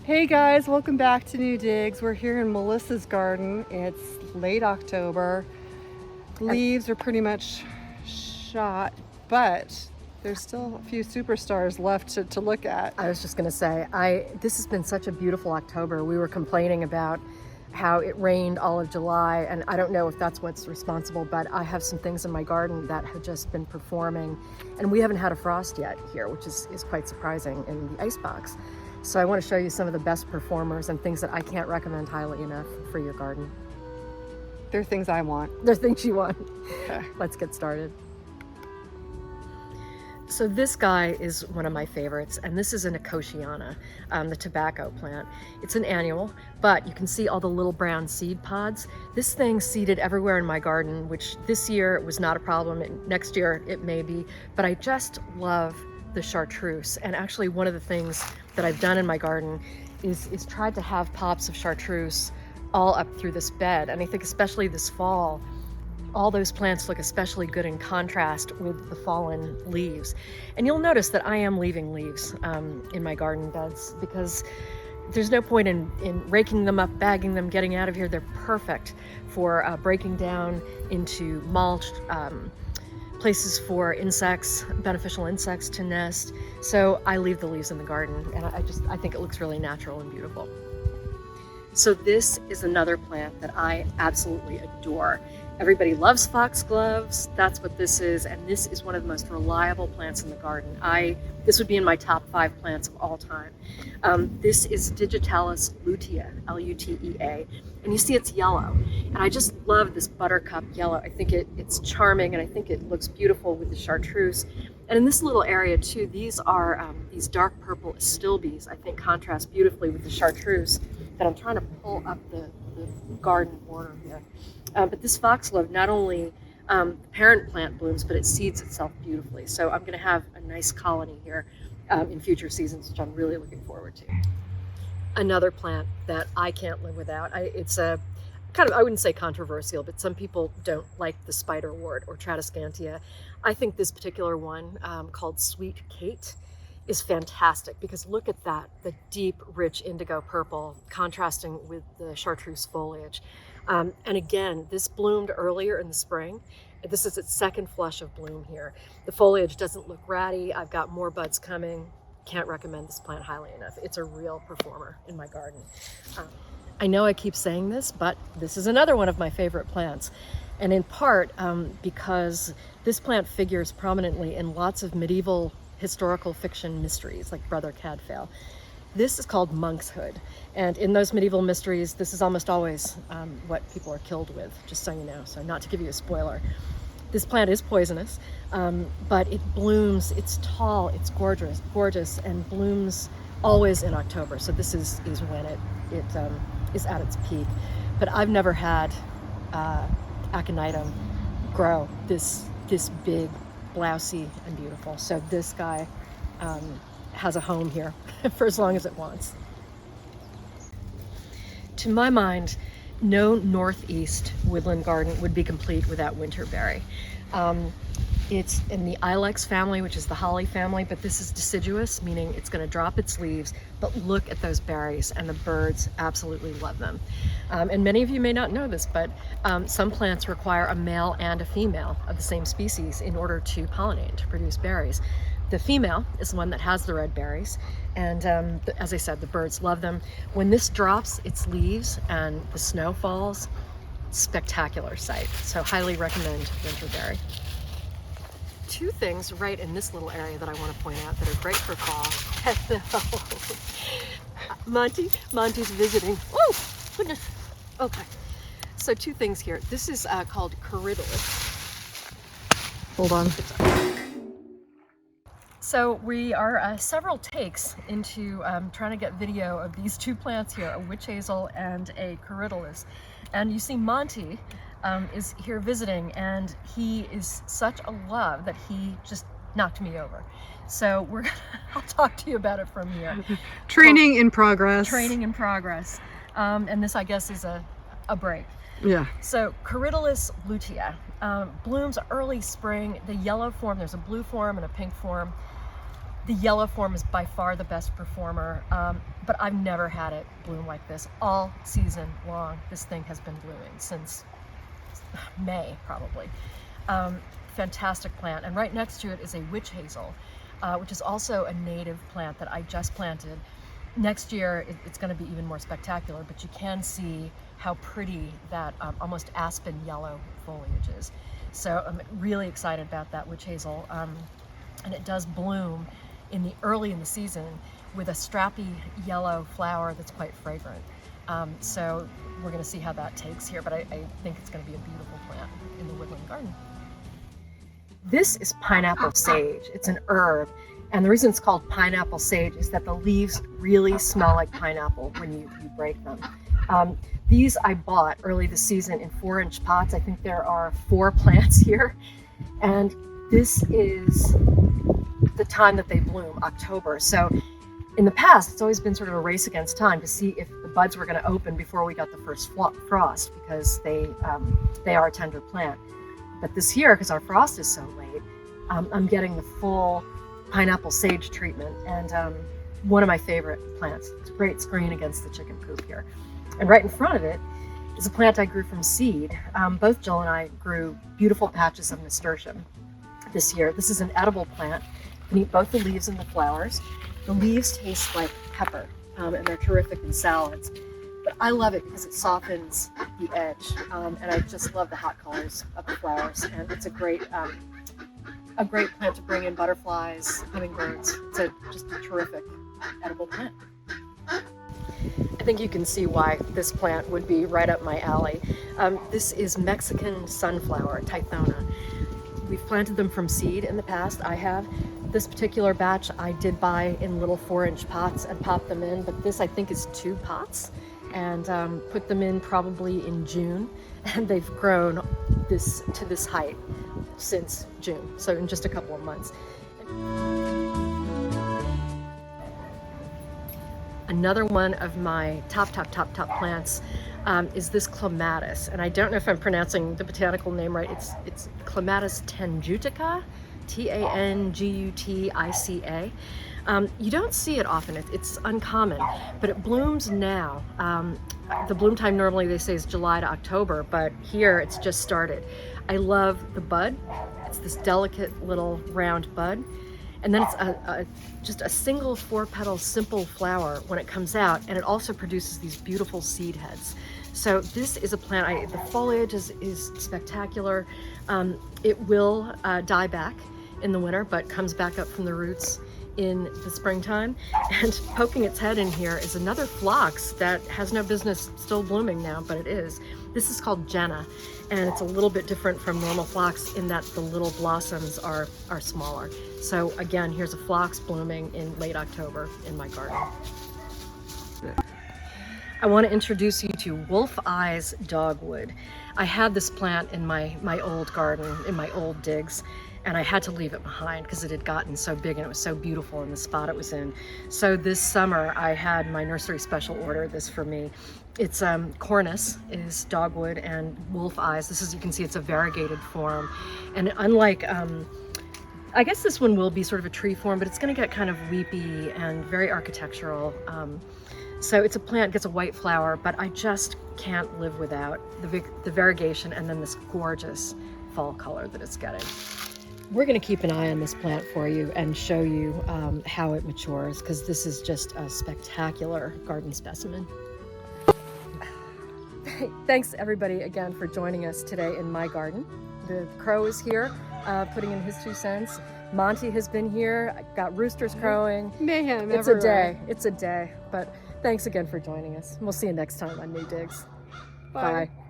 Hey guys, welcome back to New Digs. We're here in Melissa's garden. It's late October. Leaves are pretty much shot, but there's still a few superstars left to look at. I was just going to say, this has been such a beautiful October. We were complaining about how it rained all of July, and I don't know if that's what's responsible, but I have some things in my garden that have just been performing, and we haven't had a frost yet here, which is quite surprising in the icebox. So I want to show you some of the best performers and things that I can't recommend highly enough for your garden. They're things I want. They're things you want. Okay. Let's get started. So this guy is one of my favorites, and this is an Acaciana, the tobacco plant. It's an annual, but you can see all the little brown seed pods. This thing seeded everywhere in my garden, which this year was not a problem. Next year it may be, but I just love the chartreuse. And actually one of the things that I've done in my garden is tried to have pops of chartreuse all up through this bed. And I think especially this fall, all those plants look especially good in contrast with the fallen leaves. And you'll notice that I am leaving leaves in my garden beds because there's no point in raking them up, bagging them, getting out of here. They're perfect for breaking down into mulch, places for insects, beneficial insects to nest. So I leave the leaves in the garden, and I think it looks really natural and beautiful. So this is another plant that I absolutely adore. Everybody loves foxgloves. That's what this is, and this is one of the most reliable plants in the garden. This would be in my top 5 plants of all time. This is Digitalis lutea, L-U-T-E-A, and you see it's yellow. And I just love this buttercup yellow. I think it's charming, and I think it looks beautiful with the chartreuse. And in this little area too, these are these dark purple astilbes, I think contrast beautifully with the chartreuse that I'm trying to pull up the garden border here. But this foxglove, not only the parent plant blooms, but it seeds itself beautifully. So I'm going to have a nice colony here in future seasons, which I'm really looking forward to. Another plant that I can't live without, it's a kind of, I wouldn't say controversial, but some people don't like the spiderwort or Tradescantia. I think this particular one called Sweet Kate is fantastic because look at that, the deep, rich indigo purple contrasting with the chartreuse foliage. And again, this bloomed earlier in the spring. This is its second flush of bloom here. The foliage doesn't look ratty. I've got more buds coming. Can't recommend this plant highly enough. It's a real performer in my garden. I know I keep saying this, but this is another one of my favorite plants. And in part because this plant figures prominently in lots of medieval historical fiction mysteries like Brother Cadfael. This is called monk's hood. And in those medieval mysteries, this is almost always what people are killed with, just so you know. So not to give you a spoiler. This plant is poisonous, but it blooms, it's tall, it's gorgeous, and blooms always in October. So this is when it is at its peak. But I've never had aconitum grow this big, blousy, and beautiful. So this guy has a home here for as long as it wants. To my mind, no northeast woodland garden would be complete without Winterberry. It's in the ilex family, which is the holly family, but this is deciduous, meaning it's going to drop its leaves, but look at those berries, and the birds absolutely love them. And many of you may not know this, but some plants require a male and a female of the same species in order to pollinate, to produce berries. The female is the one that has the red berries, and as I said, the birds love them. When this drops its leaves and the snow falls, spectacular sight. So highly recommend Winterberry. Two things right in this little area that I want to point out that are great for fall. Monty's visiting. Oh, goodness. Okay. So two things here. This is called Corydalis. Hold on. So we are several takes into trying to get video of these two plants here, a witch hazel and a Corydalis. And you see Monty is here visiting, and he is such a love that he just knocked me over. So I'll talk to you about it from here. Training in progress. Training in progress. And this, I guess, is a break. Yeah. So Corydalus lutea blooms early spring. The yellow form, there's a blue form and a pink form. The yellow form is by far the best performer, but I've never had it bloom like this all season long. This thing has been blooming since May, probably. Fantastic plant. And right next to it is a witch hazel, which is also a native plant that I just planted. Next year, it's going to be even more spectacular, but you can see how pretty that almost aspen yellow foliage is. So I'm really excited about that witch hazel. And it does bloom early in the season with a strappy yellow flower that's quite fragrant. So we're going to see how that takes here, but I think it's going to be a beautiful plant in the woodland garden. This is pineapple sage. It's an herb, and the reason it's called pineapple sage is that the leaves really smell like pineapple when you break them. These I bought early this season in 4-inch pots. I think there are 4 plants here, and this is the time that they bloom, October. So in the past, it's always been sort of a race against time to see if the buds were going to open before we got the first frost, because they are a tender plant. But this year, because our frost is so late, I'm getting the full pineapple sage treatment, and one of my favorite plants. It's a great screen against the chicken coop here. And right in front of it is a plant I grew from seed. Both Jill and I grew beautiful patches of nasturtium this year. This is an edible plant. You can eat both the leaves and the flowers. The leaves taste like pepper, and they're terrific in salads. But I love it because it softens the edge, and I just love the hot colors of the flowers. And it's a great plant to bring in butterflies, hummingbirds. It's just a terrific edible plant. I think you can see why this plant would be right up my alley. This is Mexican sunflower, Tithona. We've planted them from seed in the past. I have. This particular batch I did buy in little 4-inch pots and popped them in, but this I think is 2 pots, and put them in probably in June, and they've grown to this height since June, so in just a couple of months. Another one of my top plants is this Clematis, and I don't know if I'm pronouncing the botanical name right. It's Clematis tangutica, Tangutica. You don't see it often. It's uncommon, but it blooms now. The bloom time normally they say is July to October, but here it's just started. I love the bud. It's this delicate little round bud. And then it's just a single 4-petal simple flower when it comes out, and it also produces these beautiful seed heads. So this is a plant, the foliage is spectacular. It will die back in the winter, but comes back up from the roots in the springtime. And poking its head in here is another phlox that has no business still blooming now, but it is. This is called Jenna, and it's a little bit different from normal phlox in that the little blossoms are smaller. So again, here's a phlox blooming in late October in my garden. I want to introduce you to Wolf Eyes Dogwood. I had this plant in my old garden, in my old digs, and I had to leave it behind because it had gotten so big and it was so beautiful in the spot it was in. So this summer I had my nursery special order this for me. It's cornus is dogwood, and wolf eyes. This is, you can see it's a variegated form, and unlike I guess this one will be sort of a tree form, but it's going to get kind of leafy and very architectural. So it's a plant, gets a white flower, but I just can't live without the variegation and then this gorgeous fall color that it's getting. We're going to keep an eye on this plant for you and show you how it matures, because this is just a spectacular garden specimen. Thanks everybody again for joining us today in my garden. The crow is here, putting in his 2 cents. Monty has been here, got roosters crowing. Mayhem It's everywhere. a day, but thanks again for joining us. We'll see you next time on New Digs. Bye. Bye.